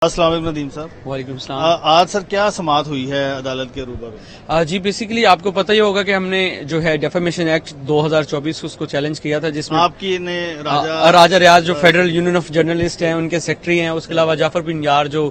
السلام علیکم ندیم صاحب. وعلیکم السلام. آج سر کیا سماعت ہوئی ہے عدالت کے روبرو؟ جی بیسیکلی آپ کو پتہ ہی ہوگا کہ ہم نے جو ہے ڈیفیمیشن ایکٹ 2024 اس کو چیلنج کیا تھا، جس میں آپ کی نے راجہ ریاض جو فیڈرل یونین آف جرنلسٹ ہیں ان کے سیکرٹری ہیں، اس کے علاوہ جعفر بن یار جو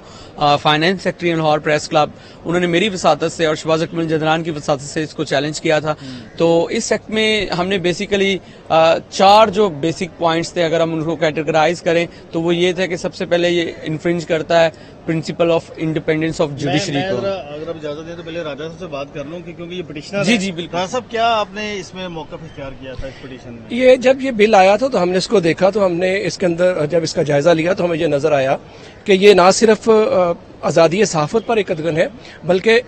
فائنانس سیکرٹری ہیں لاہور پریس کلب، انہوں نے میری وساطت سے اور شہباز اکمل جدران کی وساطت سے اس کو چیلنج کیا تھا. تو اس ایکٹ میں ہم نے بیسیکلی 4 جو بیسک پوائنٹس تھے، اگر ہم ان کو کیٹیگرائز کریں تو وہ یہ تھا کہ سب سے پہلے یہ انفرنج کرتا ہے principle of independence of judiciary کو. اگر آپ اجازت دیں تو پہلے راجہ صاحب سے بات کر لوں کیونکہ یہ پٹیشنر جی جی بالکل. راجہ صاحب، کیا آپ نے اس میں موقف اختیار کیا تھا اس پٹیشن میں؟ یہ جب یہ بل آیا تھا تو ہم نے اس کو دیکھا تو ہم نے اس کے اندر جب اس کا جائزہ لیا تو ہمیں یہ نظر آیا کہ یہ نہ صرف آزادی صحافت پر ایک قدغن ہے بلکہ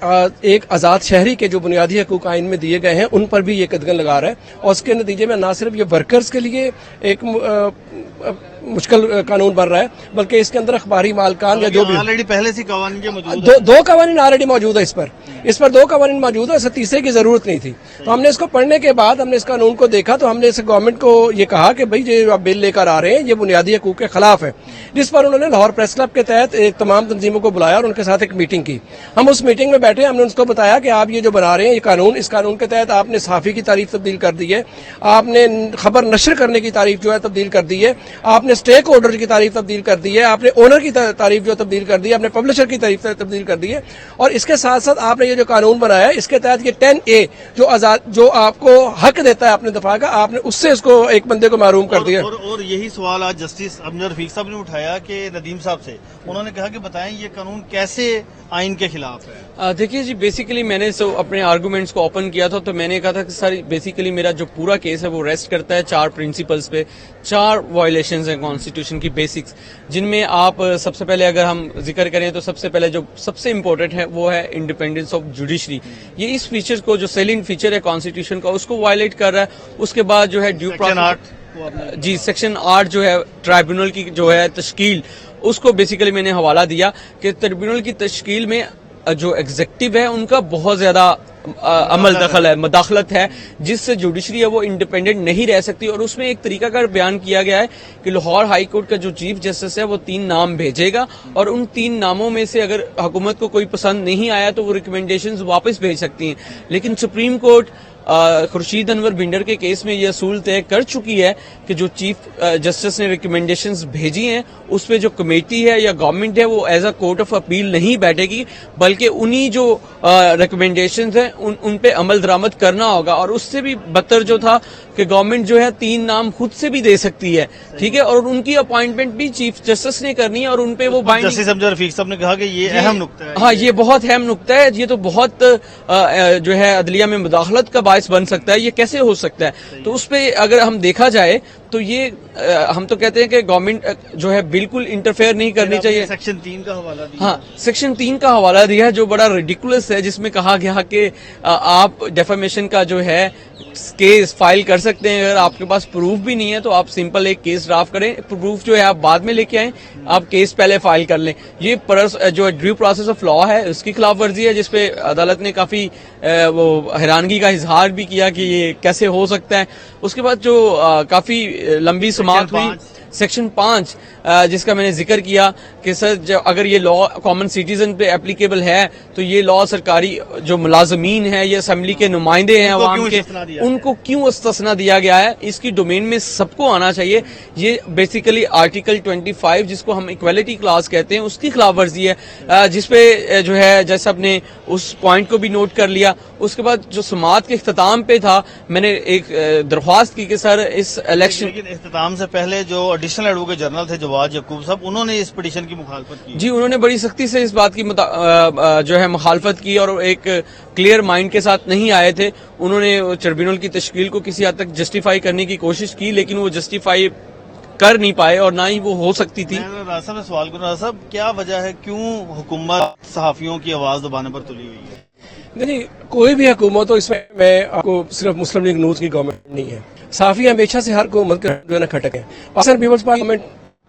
ایک آزاد شہری کے جو بنیادی حقوق آئین میں دیے گئے ہیں ان پر بھی یہ قدغن لگا رہا ہے، اور اس کے نتیجے میں نہ صرف یہ ورکرز کے لیے ایک مشکل قانون بن رہا ہے بلکہ اس کے اندر اخباری مالکان یا جو بھی آلریڈی پہلے سے قوانین کے موجود دو قوانین آلریڈی موجود ہے، اس پر 2 قوانین موجود ہے، اس تیسرے کی ضرورت نہیں تھی. تو ہم نے اس کو پڑھنے کے بعد ہم نے اس قانون کو دیکھا تو ہم نے اس گورنمنٹ کو یہ کہا کہ بھائی یہ آپ بل لے کر آ رہے ہیں یہ بنیادی حقوق کے خلاف ہے، جس پر انہوں نے لاہور پریس کلب کے تحت تمام تنظیموں کو بلایا اور ان کے ساتھ ایک میٹنگ کی. ہم اس میٹنگ میں بیٹھے، ہم نے اس کو بتایا کہ آپ یہ جو بنا رہے ہیں یہ قانون، اس قانون کے تحت آپ نے صحافی کی تعریف تبدیل کر دی ہے، آپ نے خبر نشر کرنے کی تعریف جو ہے تبدیل کر دی ہے، آپ نے اسٹیک ہولڈر کی تعریف تبدیل کر دی ہے، آپ نے اونر کی تعریف جو تبدیل کر دی ہے، آپ نے پبلشر کی تعریف تبدیل کر دی ہے، اور اس کے ساتھ ساتھ آپ نے یہ جو قانون بنایا ہے اس کے تحت یہ 10A جو آپ کو حق دیتا ہے اپنے دفاع کا، آپ نے اس سے اس کو ایک بندے کو محروم کر دیا. اور یہی سوال آج جسٹس امجد رفیق صاحب نے اٹھایا کہ ندیم صاحب سے، انہوں نے کہا کہ بتائیں یہ قانون کیسے آئین کے خلاف ہے؟ دیکھیے جی بیسیکلی میں نے اپنے آرگومنٹس کو اوپن کیا تھا تو میں نے کہا تھا کہ سر بیسیکلی میرا جو پورا کیس ہے وہ ریسٹ کرتا ہے 4 پرنسپلز پہ. 4 وائلیشنز ہیں کانسٹیٹیوشن کی بیسکس، جن میں آپ سب سے پہلے اگر ہم ذکر کریں تو سب سے پہلے جو سب سے امپورٹنٹ ہے وہ ہے انڈیپینڈنس آف جوڈیشری. یہ اس فیچر کو جو سیلنٹ فیچر ہے کانسٹیٹیوشن کا اس کو وائلیٹ کر رہا ہے. اس کے بعد جو ہے ڈیو پروسیس، جی سیکشن 8 جو ہے ٹرائبیونل کی جو ہے تشکیل، اس کو بیسیکلی میں نے حوالہ دیا کہ ٹربیونل کی تشکیل میں جو ایگزیکٹو ہے ان کا بہت زیادہ عمل دخل ہے، مداخلت ہے، جس سے جوڈیشری ہے وہ انڈیپینڈنٹ نہیں رہ سکتی. اور اس میں ایک طریقہ کار بیان کیا گیا ہے کہ لاہور ہائی کورٹ کا جو چیف جسٹس ہے وہ 3 نام بھیجے گا، اور ان 3 ناموں میں سے اگر حکومت کو کوئی پسند نہیں آیا تو وہ ریکمینڈیشنز واپس بھیج سکتی ہیں. لیکن سپریم کورٹ خورشید انور بھنڈر کے کیس میں یہ اصول طے کر چکی ہے کہ جو چیف جسٹس نے ریکمینڈیشنز بھیجی ہیں اس پہ جو کمیٹی ہے یا گورنمنٹ ہے وہ as a court of appeal نہیں بیٹھے گی، بلکہ انہی جو ریکمینڈیشنز ہیں ان پہ عمل درآمد کرنا ہوگا. اور اس سے بھی بدتر جو تھا کہ گورنمنٹ جو ہے 3 نام خود سے بھی دے سکتی ہے، ٹھیک ہے، اور ان کی اپوائنٹمنٹ بھی چیف جسٹس نے کرنی ہے اور ان پہ وہ بائنڈنگ. جسٹس امجد رفیق صاحب نے کہا کہ یہ اہم نقطہ ہے. ہاں یہ بہت اہم نقطہ ہے، یہ تو بہت جو ہے عدلیہ میں مداخلت کا باعث بن سکتا ہے. یہ کیسے ہو سکتا ہے؟ تو اس پہ اگر ہم دیکھا جائے تو یہ ہم تو کہتے ہیں کہ گورنمنٹ جو ہے بالکل انٹرفیئر نہیں کرنی چاہیے. سیکشن 3 کا حوالہ دیا. ہاں سیکشن 3 کا حوالہ دیا ہے جو بڑا ریڈیکولس ہے، جس میں کہا گیا کہ آپ ڈیفیمیشن کا جو ہے کیس فائل کر سکتے ہیں، اگر آپ کے پاس پروف بھی نہیں ہے تو آپ سمپل ایک کیس ڈرافٹ کریں، پروف جو ہے آپ بعد میں لے کے آئیں، آپ کیس پہلے فائل کر لیں. یہ جو ڈیو پروسیس آف لا ہے اس کی خلاف ورزی ہے، جس پہ عدالت نے کافی وہ حیرانگی کا اظہار بھی کیا کہ یہ کیسے ہو سکتا ہے. اس کے بعد جو کافی لمبی سماعت ہوئی سیکشن 5 جس کا میں نے ذکر کیا کہ سر اگر یہ لا کامن سٹیزن پہ اپلیکیبل ہے تو یہ لا سرکاری جو ملازمین ہیں یا اسمبلی کے نمائندے ہیں عوام کے، ان کو کیوں استثنا دیا گیا ہے؟ اس کی ڈومین میں سب کو آنا چاہیے. یہ بیسیکلی آرٹیکل 25 جس کو ہم ایکویلٹی کلاس کہتے ہیں اس کی خلاف ورزی ہے، جس پہ جو ہے جج صاحب نے اس پوائنٹ کو بھی نوٹ کر لیا. اس کے بعد جو سماعت کے اختتام پہ تھا میں نے ایک درخواست کی کہ سر اس الیکشن، لیکن اختتام سے پہلے جو ایڈیشنل ایڈوکیٹ جنرل تھے جواد یعقوب صاحب، انہوں نے اس پٹیشن کی مخالفت کی. جی انہوں نے بڑی سختی سے اس بات کی جو ہے مخالفت کی اور ایک کلیئر مائنڈ کے ساتھ نہیں آئے تھے. انہوں نے ٹربیونل کی تشکیل کو کسی حد تک جسٹیفائی کرنے کی کوشش کی لیکن وہ جسٹیفائی کر نہیں پائے اور نہ ہی وہ ہو سکتی تھی. میں راجہ صاحب سے سوال کروں، راجہ صاحب کیا وجہ ہے کیوں حکومت صحافیوں کی آواز دبانے پر تلی ہوئی ہے؟ نہیں کوئی بھی حکومت ہو، اس میں آپ کو صرف مسلم لیگ نوز کی گورنمنٹ نہیں ہے. صحافی ہمیشہ سے ہر حکومت کے جو ہے نا کھٹک ہے. Pakistan Peoples parliament